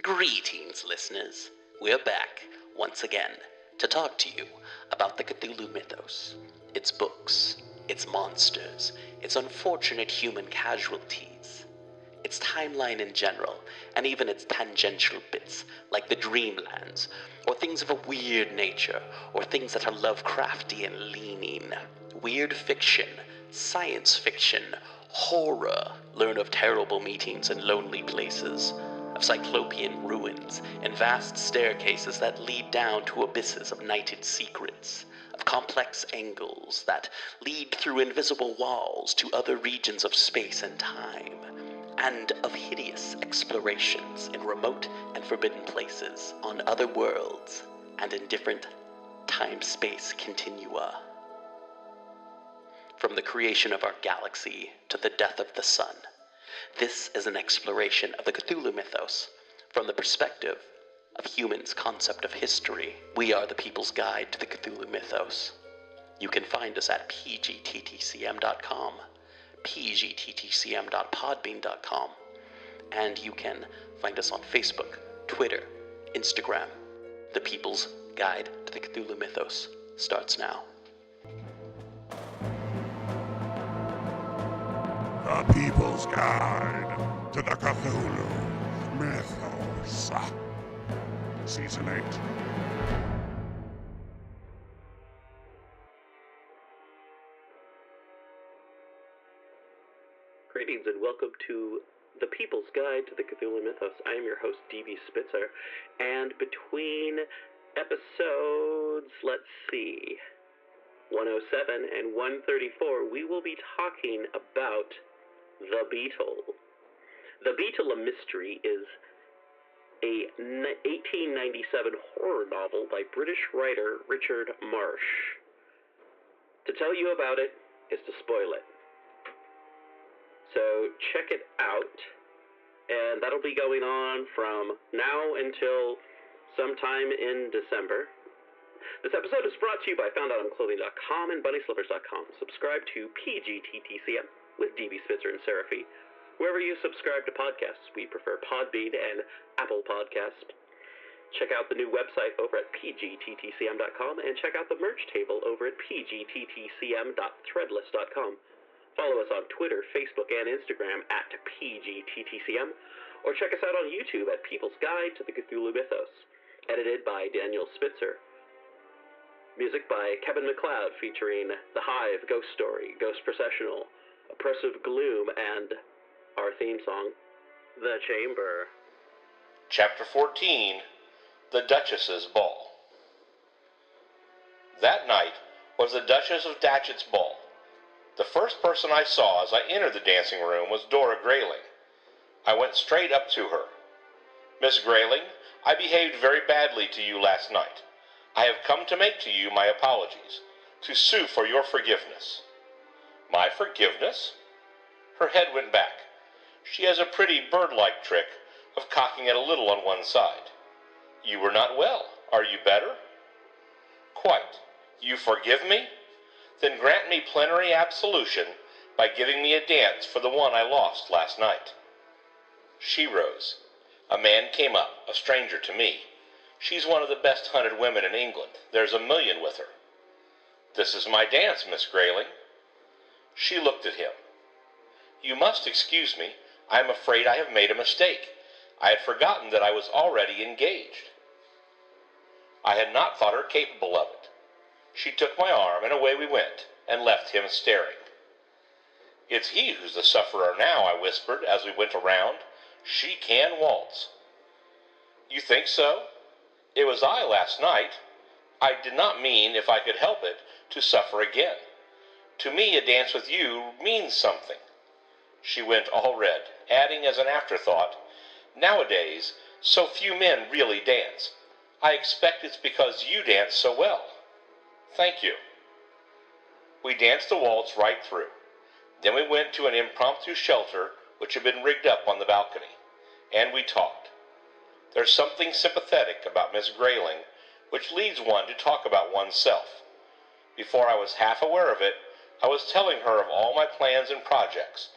Greetings, listeners. We're back, once again, to talk to you about the Cthulhu mythos, its books, its monsters, its unfortunate human casualties, its timeline in general, and even its tangential bits, like the Dreamlands, or things of a weird nature, or things that are Lovecraftian leaning, weird fiction, science fiction, horror, learn of terrible meetings in lonely places, of cyclopean ruins and vast staircases that lead down to abysses of nighted secrets, of complex angles that lead through invisible walls to other regions of space and time, and of hideous explorations in remote and forbidden places, on other worlds, and in different time-space continua. From the creation of our galaxy to the death of the sun, this is an exploration of the Cthulhu mythos from the perspective of humans' concept of history. We are the People's Guide to the Cthulhu mythos. You can find us at pgttcm.com, pgttcm.podbean.com, and you can find us on Facebook, Twitter, Instagram. The People's Guide to the Cthulhu mythos starts now. The People's Guide to the Cthulhu Mythos. Season 8. Greetings and welcome to The People's Guide to the Cthulhu Mythos. I am your host, D.B. Spitzer, and between episodes, 107 and 134, we will be talking about The Beetle. The Beetle, a Mystery, is a 1897 horror novel by British writer Richard Marsh. To tell you about it is to spoil it. So check it out, and that'll be going on from now until sometime in December. This episode is brought to you by FoundOutOnClothing.com and BunnySlippers.com. Subscribe to PGTTCM with DB Spitzer and Seraphy. Wherever you subscribe to podcasts, we prefer Podbean and Apple Podcasts. Check out the new website over at pgttcm.com and check out the merch table over at pgttcm.threadless.com. Follow us on Twitter, Facebook, and Instagram at PGTTCM, or check us out on YouTube at People's Guide to the Cthulhu Mythos. Edited by Daniel Spitzer. Music by Kevin MacLeod featuring The Hive, Ghost Story, Ghost Processional, Oppressive Gloom, and our theme song, The Chamber. Chapter 14, The Duchess's Ball. That night was the Duchess of Datchet's ball. The first person I saw as I entered the dancing room was Dora Grayling. I went straight up to her. Miss Grayling, I behaved very badly to you last night. I have come to make to you my apologies, to sue for your forgiveness. My forgiveness? Her head went back. She has a pretty bird-like trick of cocking it a little on one side. You were not well. Are you better? Quite. You forgive me? Then grant me plenary absolution by giving me a dance for the one I lost last night. She rose. A man came up, a stranger to me. She's one of the best hunted women in England. There's 1 million with her. This is my dance, Miss Grayling. She looked at him. You must excuse me. I am afraid I have made a mistake. I had forgotten that I was already engaged. I had not thought her capable of it. She took my arm, and away we went, and left him staring. It's he who's the sufferer now, I whispered as we went around. She can waltz. You think so? It was I last night. I did not mean, if I could help it, to suffer again. To me, a dance with you means something. She went all red, adding as an afterthought, nowadays, so few men really dance. I expect it's because you dance so well. Thank you. We danced the waltz right through. Then we went to an impromptu shelter which had been rigged up on the balcony, and we talked. There's something sympathetic about Miss Grayling which leads one to talk about oneself. Before I was half aware of it, I was telling her of all my plans and projects,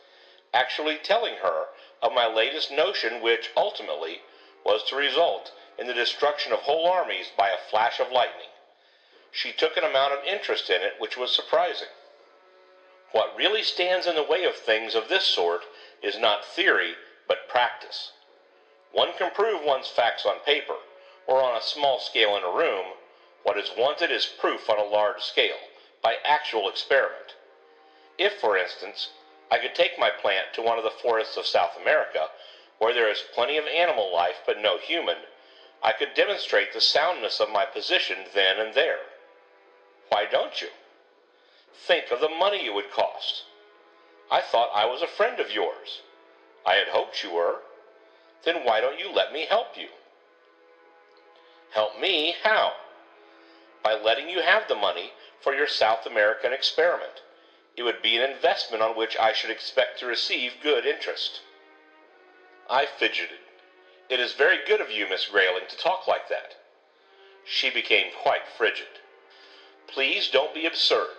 actually telling her of my latest notion which, ultimately, was to result in the destruction of whole armies by a flash of lightning. She took an amount of interest in it which was surprising. What really stands in the way of things of this sort is not theory, but practice. One can prove one's facts on paper, or on a small scale in a room. What is wanted is proof on a large scale, by actual experiment. If, for instance, I could take my plant to one of the forests of South America, where there is plenty of animal life but no human, I could demonstrate the soundness of my position then and there. Why don't you? Think of the money it would cost. I thought I was a friend of yours. I had hoped you were. Then why don't you let me help you? Help me? How? By letting you have the money for your South American experiment. It would be an investment on which I should expect to receive good interest. I fidgeted. It is very good of you, Miss Grayling, to talk like that. She became quite frigid. Please don't be absurd.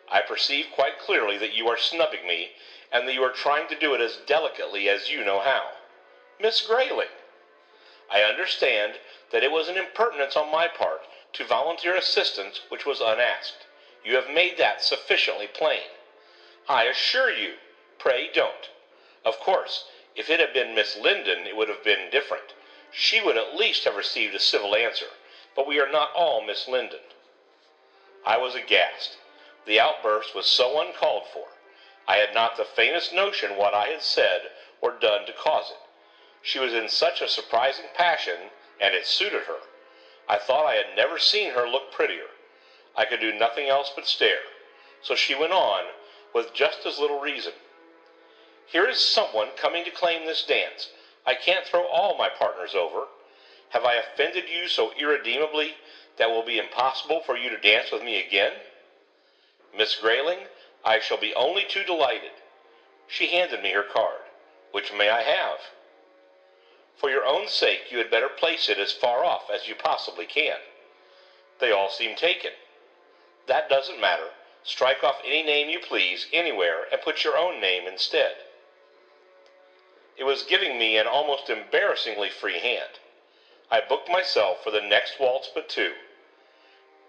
I perceive quite clearly that you are snubbing me, and that you are trying to do it as delicately as you know how. Miss Grayling! I understand that it was an impertinence on my part to volunteer assistance which was unasked. You have made that sufficiently plain. I assure you, pray don't. Of course, if it had been Miss Linden, it would have been different. She would at least have received a civil answer, but we are not all Miss Linden. I was aghast. The outburst was so uncalled for. I had not the faintest notion what I had said or done to cause it. She was in such a surprising passion, and it suited her. I thought I had never seen her look prettier. I could do nothing else but stare. So she went on, with just as little reason. Here is someone coming to claim this dance. I can't throw all my partners over. Have I offended you so irredeemably that it will be impossible for you to dance with me again? Miss Grayling, I shall be only too delighted. She handed me her card. Which may I have? For your own sake, you had better place it as far off as you possibly can. They all seem taken. That doesn't matter. Strike off any name you please, anywhere, and put your own name instead. It was giving me an almost embarrassingly free hand. I booked myself for the next waltz but two.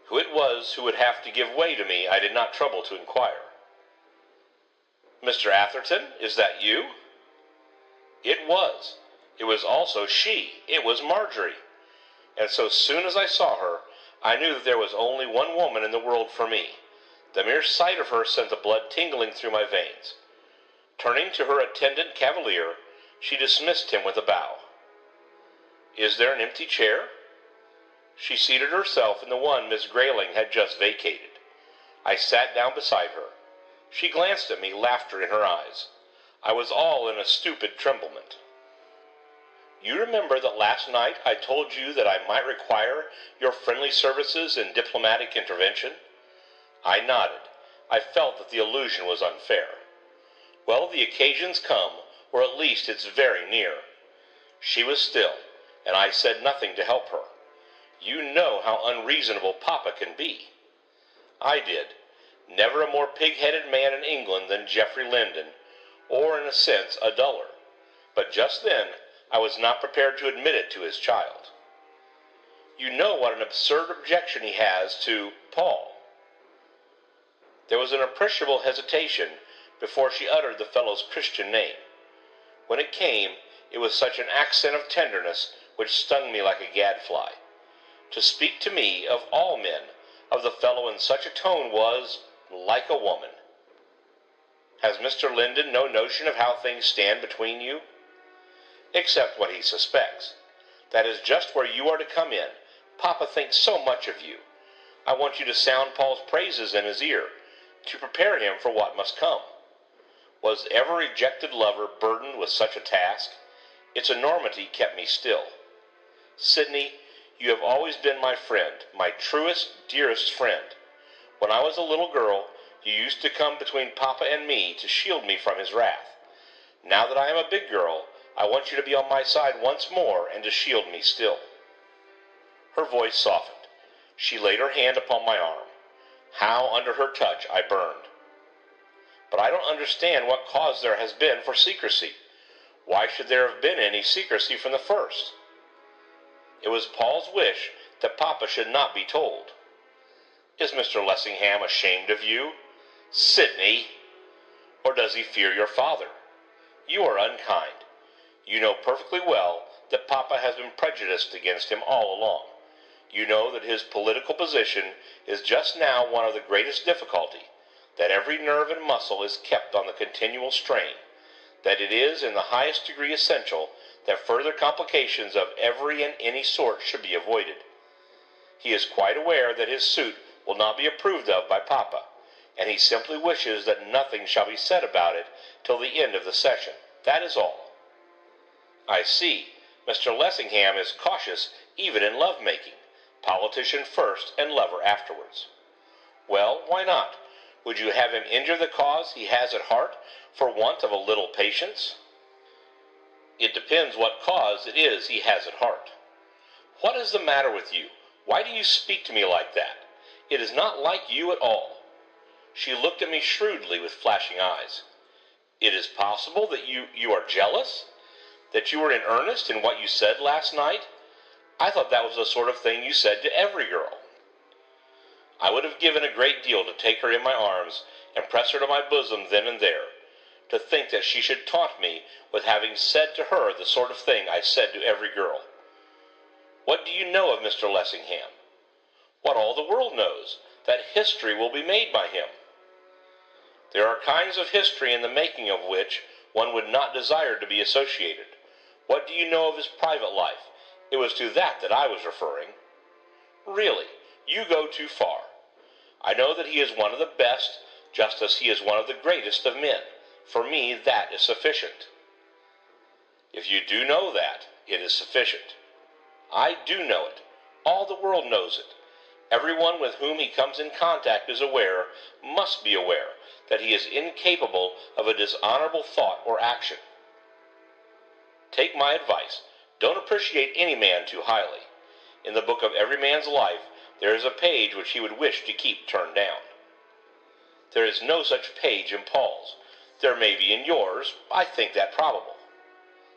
Who it was who would have to give way to me, I did not trouble to inquire. Mr. Atherton, is that you? It was. It was also she. It was Marjorie. And so soon as I saw her, I knew that there was only one woman in the world for me. The mere sight of her sent the blood tingling through my veins. Turning to her attendant cavalier, she dismissed him with a bow. Is there an empty chair? She seated herself in the one Miss Grayling had just vacated. I sat down beside her. She glanced at me, laughter in her eyes. I was all in a stupid tremblement. You remember that last night I told you that I might require your friendly services in diplomatic intervention? I nodded. I felt that the allusion was unfair. Well, the occasion's come, or at least it's very near. She was still, and I said nothing to help her. You know how unreasonable Papa can be. I did. Never a more pig-headed man in England than Geoffrey Linden, or in a sense a duller. But just then I was not prepared to admit it to his child. You know what an absurd objection he has to Paul. There was an appreciable hesitation before she uttered the fellow's Christian name. When it came, it was such an accent of tenderness which stung me like a gadfly. To speak to me, of all men, of the fellow in such a tone was like a woman. Has Mr. Linden no notion of how things stand between you? Except what he suspects. That is just where you are to come in. Papa thinks so much of you. I want you to sound Paul's praises in his ear, to prepare him for what must come. Was ever rejected lover burdened with such a task? Its enormity kept me still. Sidney, you have always been my friend, my truest, dearest friend. When I was a little girl, you used to come between Papa and me to shield me from his wrath. Now that I am a big girl, I want you to be on my side once more and to shield me still. Her voice softened. She laid her hand upon my arm. How under her touch I burned. But I don't understand what cause there has been for secrecy. Why should there have been any secrecy from the first? It was Paul's wish that Papa should not be told. Is Mr. Lessingham ashamed of you? Sidney! Or does he fear your father? You are unkind. You know perfectly well that Papa has been prejudiced against him all along. You know that his political position is just now one of the greatest difficulty, that every nerve and muscle is kept on the continual strain, that it is in the highest degree essential that further complications of every and any sort should be avoided. He is quite aware that his suit will not be approved of by Papa, and he simply wishes that nothing shall be said about it till the end of the session. That is all. I see. Mr. Lessingham is cautious even in love-making, politician first and lover afterwards. Well, why not? Would you have him injure the cause he has at heart for want of a little patience? It depends what cause it is he has at heart. What is the matter with you? Why do you speak to me like that? It is not like you at all. She looked at me shrewdly with flashing eyes. It is possible that you are jealous? That you were in earnest in what you said last night? I thought that was the sort of thing you said to every girl. I would have given a great deal to take her in my arms and press her to my bosom then and there, to think that she should taunt me with having said to her the sort of thing I said to every girl. What do you know of Mr. Lessingham? What all the world knows, that history will be made by him. There are kinds of history in the making of which one would not desire to be associated. What do you know of his private life? It was to that I was referring. Really, you go too far. I know that he is one of the best, just as he is one of the greatest of men. For me, that is sufficient. If you do know that, it is sufficient. I do know it. All the world knows it. Everyone with whom he comes in contact is aware, must be aware, that he is incapable of a dishonorable thought or action. Take my advice. Don't appreciate any man too highly. In the book of every man's life, there is a page which he would wish to keep turned down. There is no such page in Paul's. There may be in yours. I think that probable.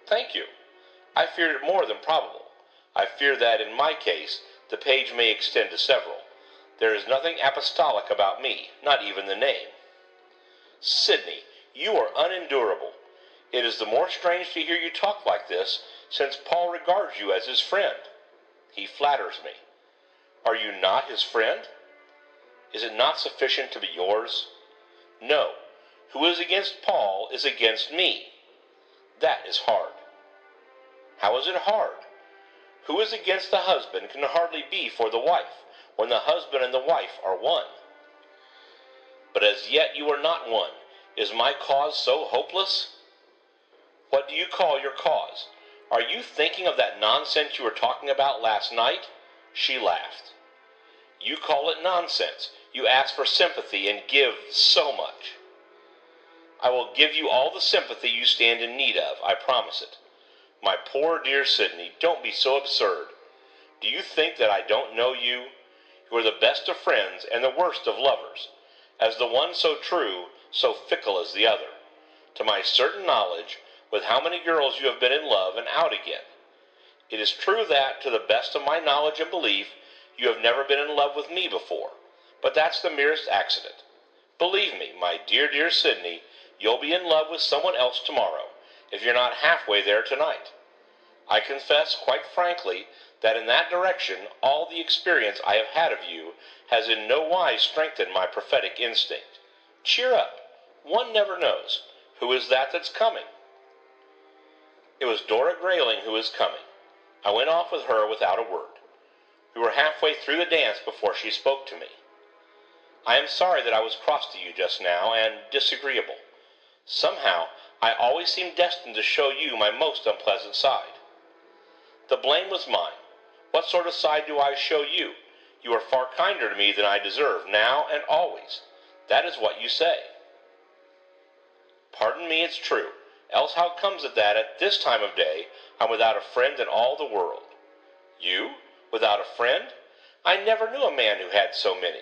Thank you. I feared it more than probable. I fear that, in my case, the page may extend to several. There is nothing apostolic about me, not even the name. Sidney, you are unendurable. It is the more strange to hear you talk like this, since Paul regards you as his friend. He flatters me. Are you not his friend? Is it not sufficient to be yours? No. Who is against Paul is against me. That is hard. How is it hard? Who is against the husband can hardly be for the wife, when the husband and the wife are one. But as yet you are not one. Is my cause so hopeless? What do you call your cause? Are you thinking of that nonsense you were talking about last night? She laughed. You call it nonsense. You ask for sympathy and give so much. I will give you all the sympathy you stand in need of, I promise it. My poor dear Sidney, don't be so absurd. Do you think that I don't know you? You are the best of friends and the worst of lovers, as the one so true, so fickle as the other. To my certain knowledge, with how many girls you have been in love and out again. It is true that, to the best of my knowledge and belief, you have never been in love with me before, but that's the merest accident. Believe me, my dear, dear Sidney, you'll be in love with someone else tomorrow, if you're not halfway there tonight. I confess quite frankly that in that direction all the experience I have had of you has in no wise strengthened my prophetic instinct. Cheer up. One never knows. Who is that that's coming? It was Dora Grayling who was coming. I went off with her without a word. We were halfway through the dance before she spoke to me. I am sorry that I was cross to you just now, and disagreeable. Somehow, I always seem destined to show you my most unpleasant side. The blame was mine. What sort of side do I show you? You are far kinder to me than I deserve, now and always. That is what you say. Pardon me, it's true. Else how comes it that, at this time of day, I'm without a friend in all the world? You? Without a friend? I never knew a man who had so many.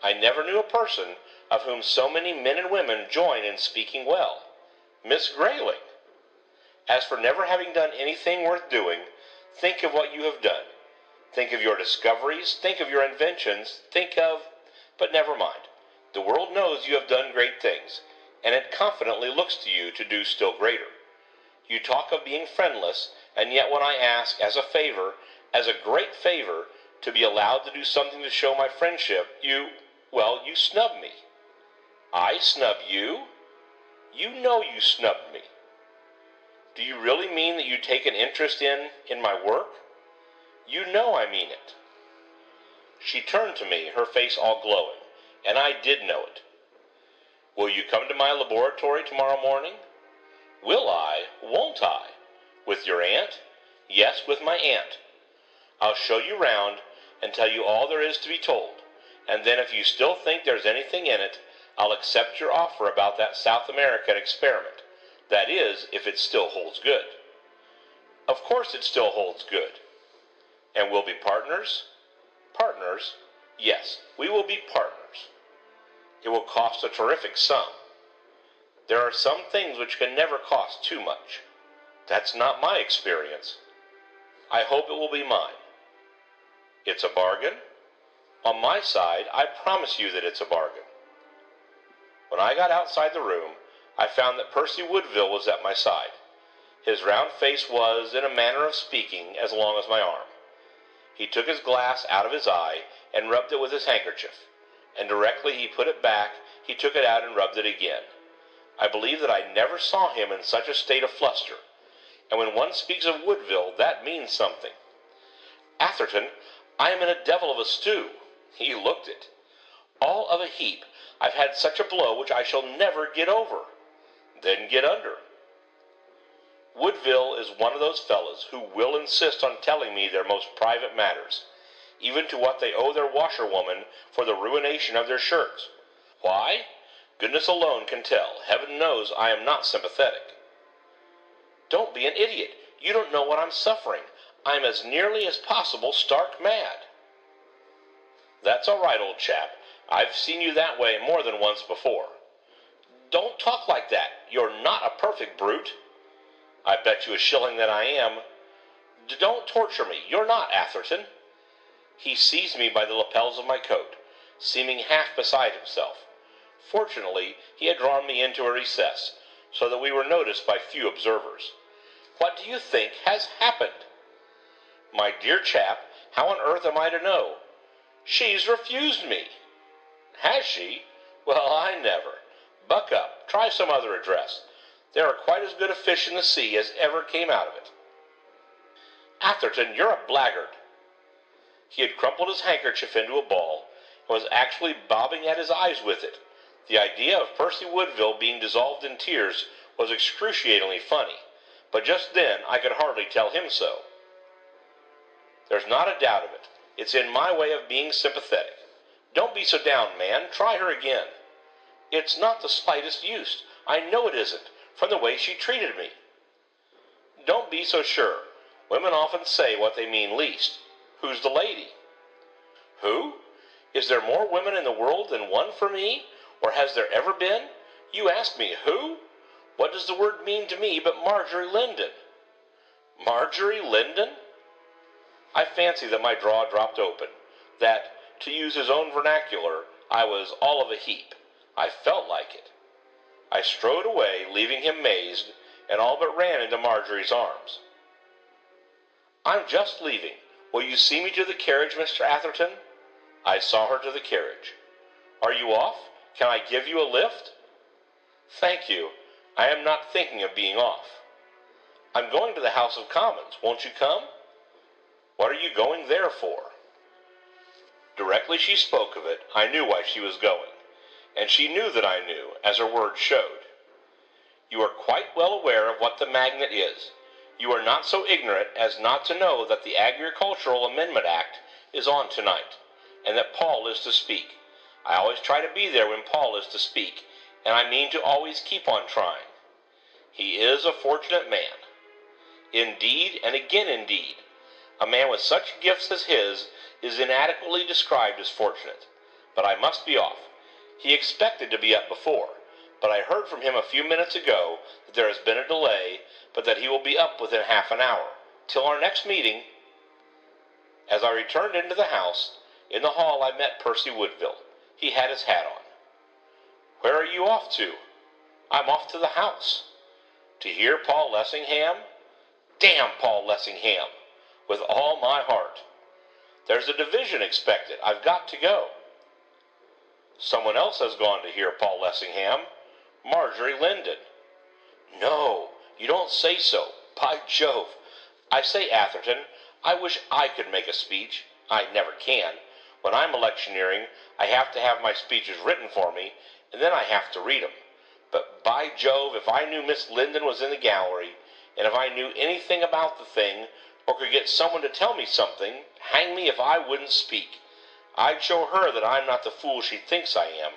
I never knew a person of whom so many men and women join in speaking well. Miss Grayling. As for never having done anything worth doing, Think of what you have done. Think of your discoveries. Think of your inventions. But never mind. The world knows you have done great things, and it confidently looks to you to do still greater. You talk of being friendless, and yet when I ask as a favor, as a great favor, to be allowed to do something to show my friendship, you snub me. I snub you? You know you snubbed me. Do you really mean that you take an interest in my work? You know I mean it. She turned to me, her face all glowing, and I did know it. Will you come to my laboratory tomorrow morning? Will I? Won't I? With your aunt? Yes, with my aunt. I'll show you round and tell you all there is to be told, and then if you still think there's anything in it, I'll accept your offer about that South American experiment. That is, if it still holds good. Of course it still holds good. And we'll be partners? Partners? Yes, we will be partners. It will cost a terrific sum. There are some things which can never cost too much. That's not my experience. I hope it will be mine. It's a bargain? On my side, I promise you that it's a bargain. When I got outside the room, I found that Percy Woodville was at my side. His round face was, in a manner of speaking, as long as my arm. He took his glass out of his eye and rubbed it with his handkerchief, and directly he put it back, he took it out and rubbed it again. I believe that I never saw him in such a state of fluster, and when one speaks of Woodville, that means something. Atherton, I am in a devil of a stew. He looked it. All of a heap. I've had such a blow which I shall never get over. Then get under. Woodville is one of those fellows who will insist on telling me their most private matters, even to what they owe their washerwoman for the ruination of their shirts. Why? Goodness alone can tell. Heaven knows I am not sympathetic. Don't be an idiot. You don't know what I'm suffering. I'm as nearly as possible stark mad. That's all right, old chap. I've seen you that way more than once before. Don't talk like that. You're not a perfect brute. I bet you a shilling that I am. Don't torture me. You're not, Atherton. He seized me by the lapels of my coat, seeming half beside himself. Fortunately, he had drawn me into a recess, so that we were noticed by few observers. What do you think has happened? My dear chap, how on earth am I to know? She's refused me. Has she? Well, I never. Buck up. Try some other address. There are quite as good a fish in the sea as ever came out of it. Atherton, you're a blackguard. He had crumpled his handkerchief into a ball, and was actually bobbing at his eyes with it. The idea of Percy Woodville being dissolved in tears was excruciatingly funny, but just then I could hardly tell him so. There's not a doubt of it. It's in my way of being sympathetic. Don't be so down, man. Try her again. It's not the slightest use. I know it isn't, from the way she treated me. Don't be so sure. Women often say what they mean least. Who's the lady? Who? Is there more women in the world than one for me? Or has there ever been? You ask me, who? What does the word mean to me but Marjorie Linden? Marjorie Linden? I fancy that my jaw dropped open, that, to use his own vernacular, I was all of a heap. I felt like it. I strode away, leaving him mazed, and all but ran into Marjorie's arms. I'm just leaving. Will you see me to the carriage, Mr. Atherton? I saw her to the carriage. Are you off? Can I give you a lift? Thank you. I am not thinking of being off. I'm going to the House of Commons. Won't you come? What are you going there for? Directly she spoke of it, I knew why she was going, and she knew that I knew, as her words showed. You are quite well aware of what the magnet is. You are not so ignorant as not to know that the Agricultural Amendment Act is on tonight, and that Paul is to speak. I always try to be there when Paul is to speak, and I mean to always keep on trying. He is a fortunate man. Indeed, and again indeed. A man with such gifts as his is inadequately described as fortunate. But I must be off. He expected to be up before, but I heard from him a few minutes ago that there has been a delay, but that he will be up within half an hour. Till our next meeting. As I returned into the house, in the hall I met Percy Woodville. He had his hat on. Where are you off to? I'm off to the house. To hear Paul Lessingham? Damn Paul Lessingham! With all my heart. There's a division expected. I've got to go. Someone else has gone to hear Paul Lessingham. Marjorie Linden. No, you don't say so. By Jove. I say, Atherton, I wish I could make a speech. I never can. When I'm electioneering, I have to have my speeches written for me, and then I have to read them. But by Jove, if I knew Miss Linden was in the gallery, and if I knew anything about the thing, or could get someone to tell me something, hang me if I wouldn't speak. I'd show her that I'm not the fool she thinks I am.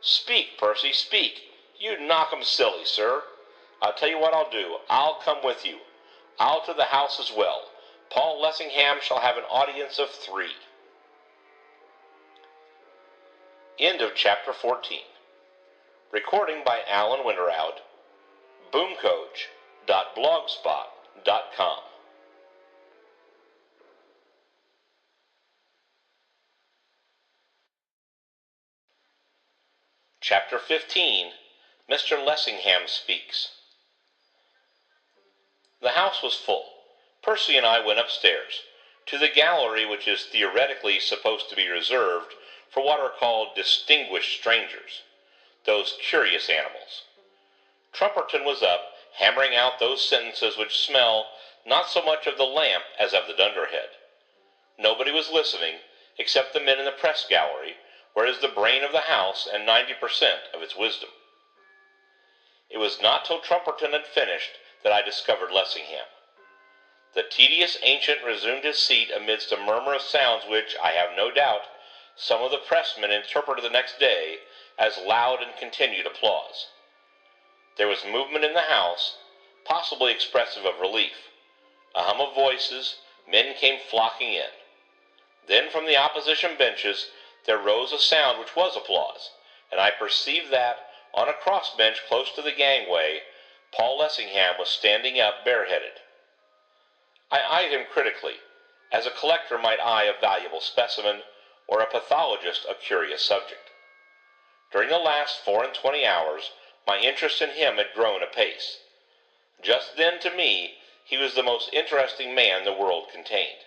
Speak, Percy, speak. You'd knock 'em silly, sir. I'll tell you what I'll do. I'll come with you. I'll to the house as well. Paul Lessingham shall have an audience of 3. End of chapter 14. Recording by Alan Winterowd. boomcoach.blogspot.com. Chapter 15. Mr. Lessingham Speaks. The house was full. Percy and I went upstairs, to the gallery which is theoretically supposed to be reserved for what are called distinguished strangers, those curious animals. Trumperton was up, hammering out those sentences which smell not so much of the lamp as of the dunderhead. Nobody was listening, except the men in the press gallery, where is the brain of the house and 90% of its wisdom. It was not till Trumperton had finished that I discovered Lessingham. The tedious ancient resumed his seat amidst a murmur of sounds which, I have no doubt, some of the pressmen interpreted the next day as loud and continued applause. There was movement in the house, possibly expressive of relief. A hum of voices, men came flocking in. Then from the opposition benches there rose a sound which was applause, and I perceived that, on a cross-bench close to the gangway, Paul Lessingham was standing up bareheaded. I eyed him critically, as a collector might eye a valuable specimen, or a pathologist a curious subject. During the last 24 hours, my interest in him had grown apace. Just then, to me, he was the most interesting man the world contained.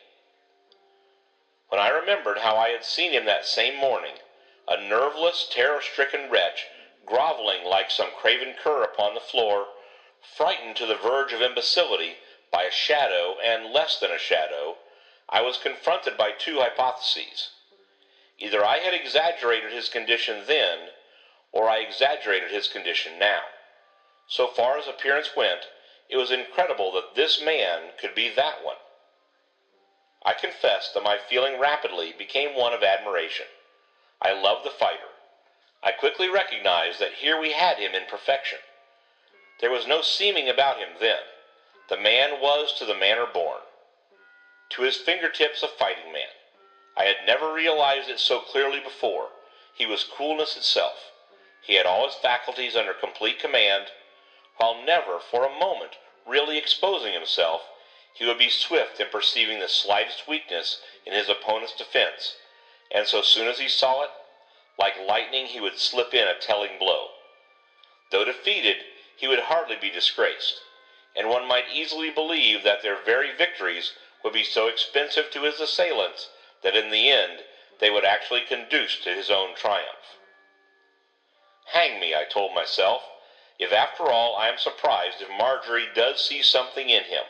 When I remembered how I had seen him that same morning, a nerveless, terror-stricken wretch, groveling like some craven cur upon the floor, frightened to the verge of imbecility by a shadow and less than a shadow, I was confronted by 2 hypotheses. Either I had exaggerated his condition then, or I exaggerated his condition now. So far as appearance went, it was incredible that this man could be that one. I confess that my feeling rapidly became one of admiration. I loved the fighter. I quickly recognized that here we had him in perfection. There was no seeming about him then. The man was to the manner born. To his fingertips a fighting man. I had never realized it so clearly before. He was coolness itself. He had all his faculties under complete command. While never for a moment really exposing himself, he would be swift in perceiving the slightest weakness in his opponent's defense, and so soon as he saw it, like lightning he would slip in a telling blow. Though defeated, he would hardly be disgraced, and one might easily believe that their very victories would be so expensive to his assailants that in the end they would actually conduce to his own triumph. Hang me, I told myself, if after all I am surprised if Marjorie does see something in him.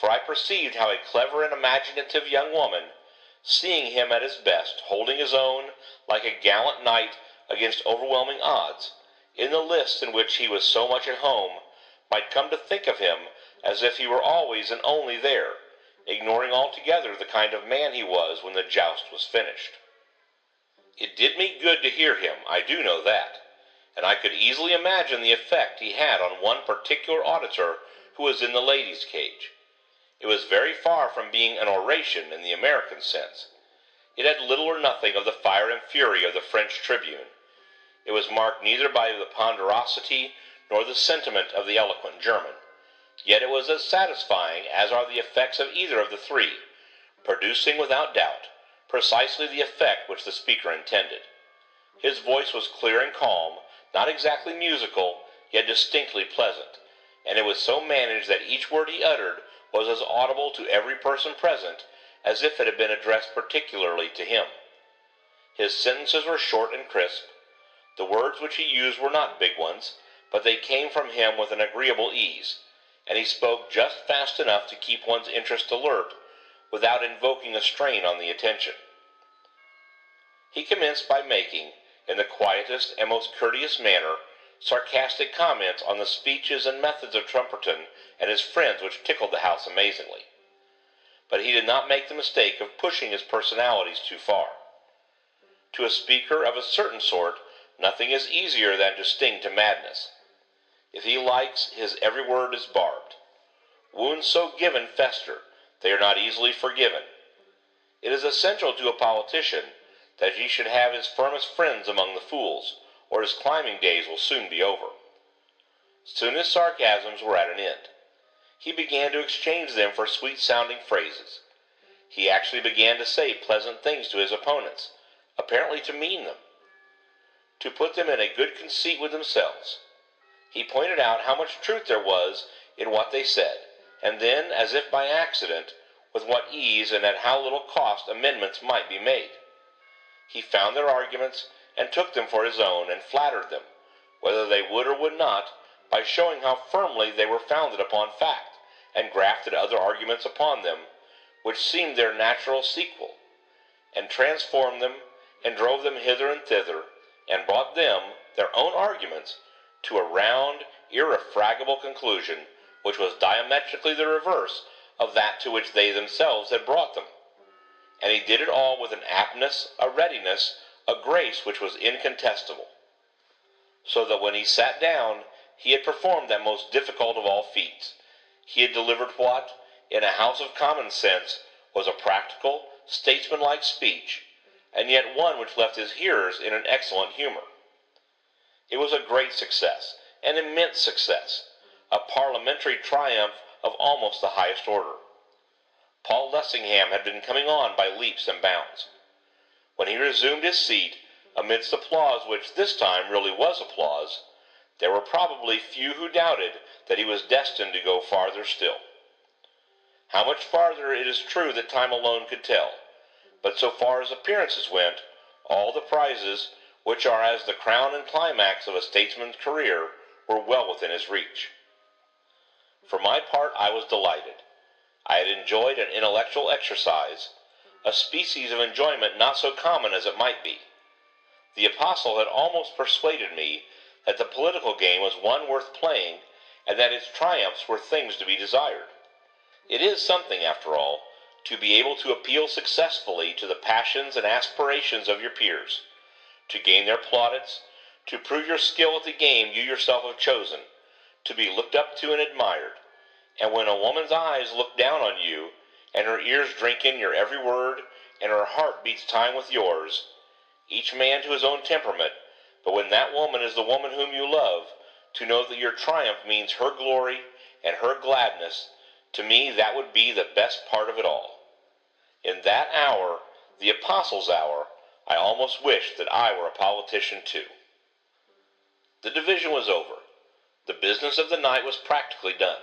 For I perceived how a clever and imaginative young woman, seeing him at his best, holding his own like a gallant knight against overwhelming odds, in the lists in which he was so much at home, might come to think of him as if he were always and only there, ignoring altogether the kind of man he was when the joust was finished. It did me good to hear him, I do know that, and I could easily imagine the effect he had on one particular auditor who was in the ladies' cage. It was very far from being an oration in the American sense. It had little or nothing of the fire and fury of the French tribune. It was marked neither by the ponderosity nor the sentiment of the eloquent German, Yet it was as satisfying as are the effects of either of the three, producing without doubt precisely the effect which the speaker intended. His voice was clear and calm, not exactly musical, yet distinctly pleasant, and it was so managed that each word he uttered was as audible to every person present as if it had been addressed particularly to him. His sentences were short and crisp. The words which he used were not big ones, but they came from him with an agreeable ease, and he spoke just fast enough to keep one's interest alert without invoking a strain on the attention. He commenced by making, in the quietest and most courteous manner, sarcastic comments on the speeches and methods of Trumperton and his friends which tickled the house amazingly. But he did not make the mistake of pushing his personalities too far. To a speaker of a certain sort, nothing is easier than to sting to madness. If he likes, his every word is barbed. Wounds so given fester, they are not easily forgiven. It is essential to a politician that he should have his firmest friends among the fools, or his climbing days will soon be over. Soon his sarcasms were at an end. He began to exchange them for sweet-sounding phrases. He actually began to say pleasant things to his opponents, apparently to mean them, to put them in a good conceit with themselves. He pointed out how much truth there was in what they said, and then, as if by accident, with what ease and at how little cost amendments might be made. He found their arguments and took them for his own, and flattered them, whether they would or would not, by showing how firmly they were founded upon fact, and grafted other arguments upon them, which seemed their natural sequel, and transformed them, and drove them hither and thither, and brought them, their own arguments, to a round, irrefragable conclusion, which was diametrically the reverse of that to which they themselves had brought them. And he did it all with an aptness, a readiness, a grace which was incontestable. So that when he sat down, he had performed that most difficult of all feats. He had delivered what, in a House of Common Sense, was a practical, statesmanlike speech, and yet one which left his hearers in an excellent humor. It was a great success, an immense success, a parliamentary triumph of almost the highest order. Paul Lessingham had been coming on by leaps and bounds. When he resumed his seat, amidst applause which this time really was applause, there were probably few who doubted that he was destined to go farther still. How much farther it is true that time alone could tell, but so far as appearances went, all the prizes, which are as the crown and climax of a statesman's career, were well within his reach. For my part, I was delighted. I had enjoyed an intellectual exercise, a species of enjoyment not so common as it might be. The apostle had almost persuaded me that the political game was one worth playing, and that its triumphs were things to be desired. It is something, after all, to be able to appeal successfully to the passions and aspirations of your peers, to gain their plaudits, to prove your skill at the game you yourself have chosen, to be looked up to and admired, and when a woman's eyes look down on you, and her ears drink in your every word, and her heart beats time with yours, each man to his own temperament, but when that woman is the woman whom you love, to know that your triumph means her glory and her gladness, to me that would be the best part of it all. In that hour, the apostle's hour, I almost wished that I were a politician too. The division was over. The business of the night was practically done.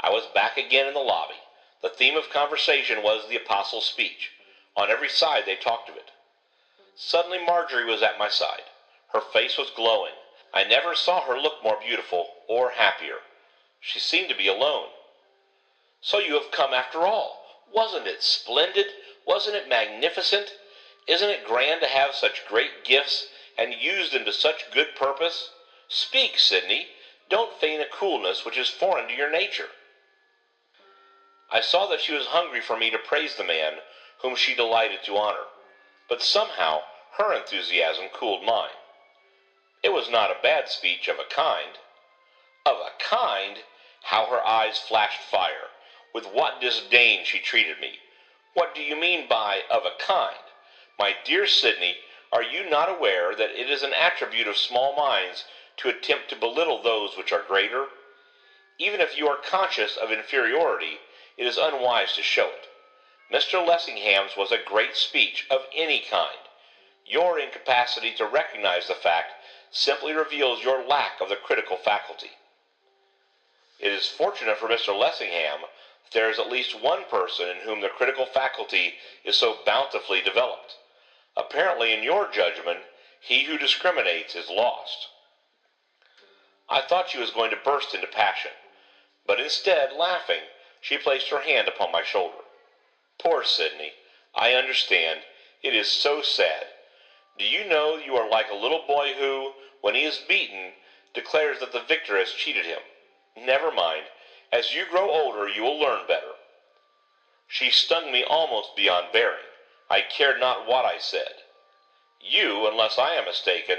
I was back again in the lobby. The theme of conversation was the apostle's speech. On every side they talked of it. Suddenly Marjorie was at my side. Her face was glowing. I never saw her look more beautiful or happier. She seemed to be alone. "So you have come after all. Wasn't it splendid? Wasn't it magnificent? Isn't it grand to have such great gifts and use them to such good purpose? Speak, Sidney. Don't feign a coolness which is foreign to your nature." I saw that she was hungry for me to praise the man whom she delighted to honor, but somehow her enthusiasm cooled mine. It was not a bad speech of a kind. Of a kind? How her eyes flashed fire! With what disdain she treated me! What do you mean by "of a kind"? My dear Sidney, are you not aware that it is an attribute of small minds to attempt to belittle those which are greater? Even if you are conscious of inferiority, it is unwise to show it. Mr. Lessingham's was a great speech of any kind. Your incapacity to recognize the fact simply reveals your lack of the critical faculty. It is fortunate for Mr. Lessingham that there is at least one person in whom the critical faculty is so bountifully developed. Apparently, in your judgment, he who discriminates is lost. I thought she was going to burst into passion, but instead, laughing, she placed her hand upon my shoulder. Poor Sidney, I understand. It is so sad. Do you know you are like a little boy who, when he is beaten, declares that the victor has cheated him? Never mind. As you grow older, you will learn better. She stung me almost beyond bearing. I cared not what I said. You, unless I am mistaken,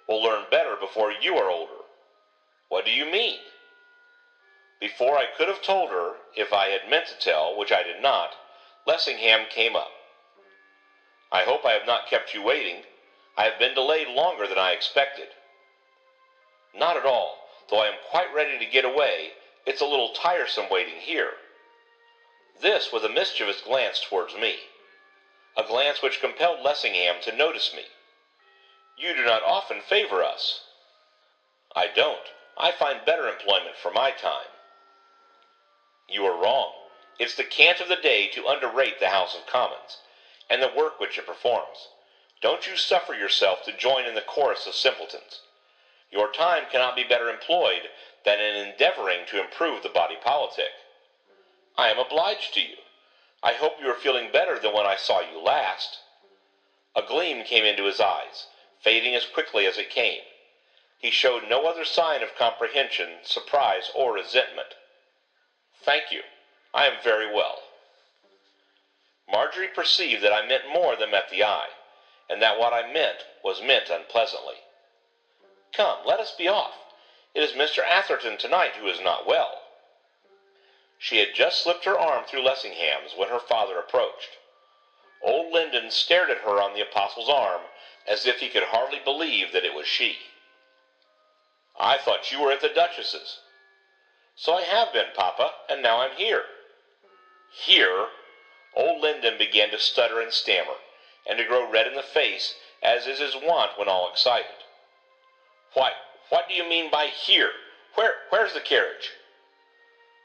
will learn better before you are older. What do you mean? Before I could have told her, if I had meant to tell, which I did not, Lessingham came up. I hope I have not kept you waiting. I have been delayed longer than I expected. Not at all, though I am quite ready to get away. It's a little tiresome waiting here. This with a mischievous glance towards me, a glance which compelled Lessingham to notice me. You do not often favor us. I don't. I find better employment for my time. You are wrong. It's the cant of the day to underrate the House of Commons, and the work which it performs. Don't you suffer yourself to join in the chorus of simpletons. Your time cannot be better employed than in endeavoring to improve the body politic. I am obliged to you. I hope you are feeling better than when I saw you last. A gleam came into his eyes, fading as quickly as it came. He showed no other sign of comprehension, surprise, or resentment. Thank you. I am very well. Marjorie perceived that I meant more than met the eye, and that what I meant was meant unpleasantly. Come, let us be off. It is Mr. Atherton tonight who is not well. She had just slipped her arm through Lessingham's when her father approached. Old Linden stared at her on the apostle's arm, as if he could hardly believe that it was she. I thought you were at the Duchess's. So I have been, Papa, and now I'm here. Here? Old Linden began to stutter and stammer, and to grow red in the face, as is his wont when all excited. Why, what do you mean by here? Where's the carriage?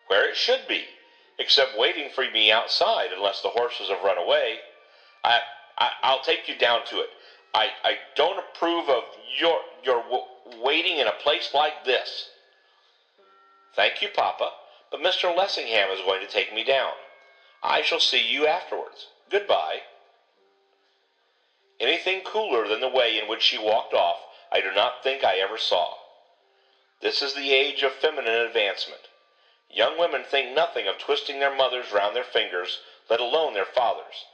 Where it should be, except waiting for me outside, unless the horses have run away. I'll take you down to it. I don't approve of your waiting in a place like this. Thank you, Papa, but Mr. Lessingham is going to take me down. I shall see you afterwards. Goodbye. Anything cooler than the way in which she walked off, I do not think I ever saw. This is the age of feminine advancement. Young women think nothing of twisting their mothers round their fingers, let alone their fathers.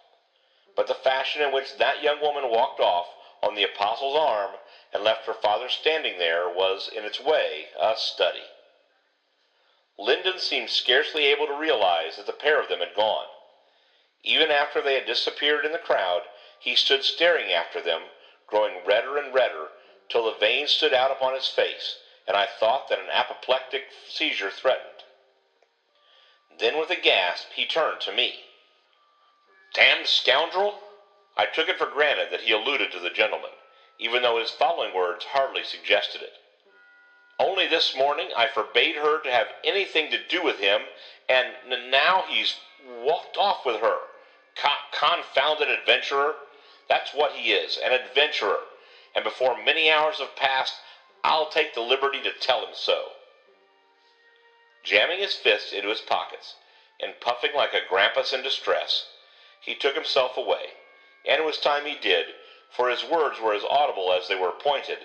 But the fashion in which that young woman walked off on the apostle's arm and left her father standing there was, in its way, a study. Linden seemed scarcely able to realize that the pair of them had gone. Even after they had disappeared in the crowd, he stood staring after them, growing redder and redder, till the veins stood out upon his face, and I thought that an apoplectic seizure threatened. Then with a gasp he turned to me. Damned scoundrel! I took it for granted that he alluded to the gentleman, even though his following words hardly suggested it. Only this morning I forbade her to have anything to do with him, and now he's walked off with her. Confounded adventurer! That's what he is, an adventurer, and before many hours have passed, I'll take the liberty to tell him so. Jamming his fists into his pockets, and puffing like a grampus in distress, he took himself away, and it was time he did, for his words were as audible as they were pointed,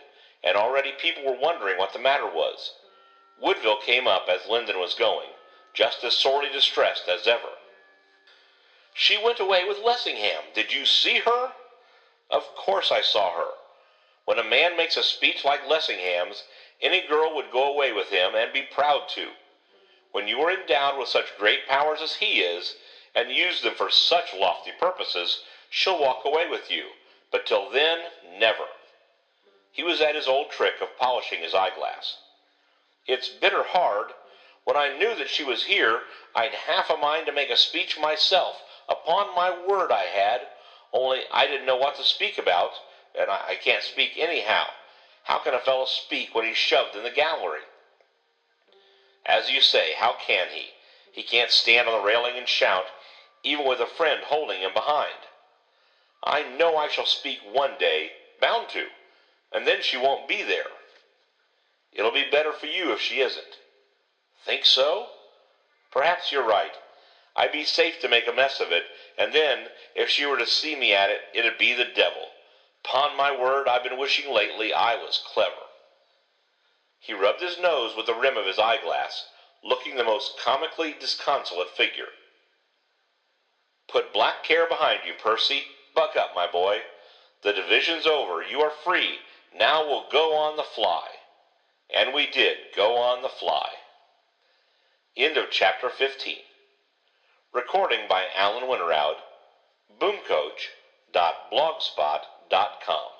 and already people were wondering what the matter was. Woodville came up as Linden was going, just as sorely distressed as ever. She went away with Lessingham. Did you see her? Of course I saw her. When a man makes a speech like Lessingham's, any girl would go away with him and be proud to. When you are endowed with such great powers as he is, and use them for such lofty purposes, she'll walk away with you, but till then, never. He was at his old trick of polishing his eyeglass. It's bitter hard. When I knew that she was here, I'd half a mind to make a speech myself. Upon my word I had, only I didn't know what to speak about, and I can't speak anyhow. How can a fellow speak when he's shoved in the gallery? As you say, how can he? He can't stand on the railing and shout, even with a friend holding him behind. I know I shall speak one day, bound to, and then she won't be there. It'll be better for you if she isn't. Think so? Perhaps you're right. I'd be safe to make a mess of it, and then, if she were to see me at it, it'd be the devil. 'Pon my word, I've been wishing lately I was clever. He rubbed his nose with the rim of his eyeglass, looking the most comically disconsolate figure. Put black care behind you, Percy. Buck up, my boy. The division's over. You are free. Now we'll go on the fly. And we did go on the fly. End of chapter 15. Recording by Alan Winterowd, boomcoach.blogspot.com.